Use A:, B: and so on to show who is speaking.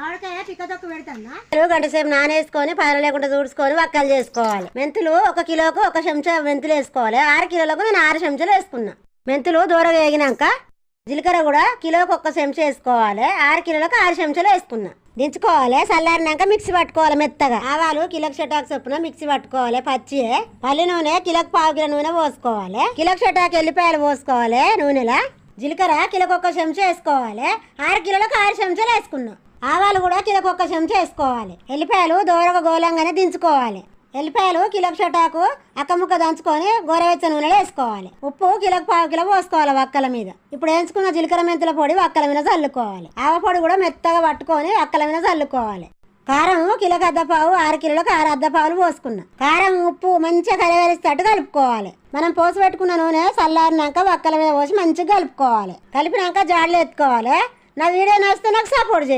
A: ఆవకాయ పిక్కతొక్కు పెడతానా
B: గంట సేపు నానేసుకొని పైన లేకుండా చూడుకొని వక్కలు చేసుకోవాలి. మెంతులు 1 కిలోకు 1 చెంచా మెంతులు వేసుకోవాలి. 6 కిలోలకు నేను 6 చెంచాలు వేసుకున్నా. మెంతులు దూరగా వేగినాక జీలకర్ర కూడా కిలోకి 1 చెంచా వేసుకోవాలి. 6 కిలోలకు 6 చెంచాలు వేసుకున్నా. దించుకోవాలి. చల్లారినాక మిక్సీ పట్టుకోవాలి మెత్తగా. ఆవాలు కిలోకి చెటాకు చొప్పున మిక్సీ పట్టుకోవాలి. పచ్చి పల్లి నూనె కిలోకి 1/2 కిలో నూనె పోసుకోవాలి. కిలోకి చెటాకు ఎల్లిపాయలు పోసుకోవాలి నూనెలా. జీలకర్ర కిలోకి 1 చెంచా వేసుకోవాలి. 6 కిలోలకు 6 చెంచాలు వేసుకున్నాం. ఆవాలు కూడా కిలోకి 1 చెంచా వేసుకోవాలి. ఎల్లిపాయలు దోరగా గోలంగానే దించుకోవాలి. ఎల్లిపాయలు కిలోకి చెటాకు అక్కముక్క దంచుకొని గోరవెచ్చ నూనెలో వేసుకోవాలి. ఉప్పు కిలోకి 1/2 కిలో పోసుకోవాలి వక్కల మీద. ఇప్పుడు వేయించుకున్న జీలకర్ర మెంతుల పొడి వక్కల మీద చల్లుకోవాలి. ఆవ పొడి కూడా మెత్తగా పట్టుకొని వక్కల మీద చల్లుకోవాలి. కారం కిలోకి 1/2, 6 కిలోలకు 6 1/2 పోసుకున్నా. కారం ఉప్పు మంచిగా కలవేరేసేటట్టు కలుపుకోవాలి. మనం పోసి పెట్టుకున్న నూనె చల్లారినాక వక్కల మీద పోసి మంచిగా కలుపుకోవాలి. కలిపినాక జాడలు ఎత్తుకోవాలి. నా వీడియో నచ్చితే నాకు సపోర్ట్ చేయి.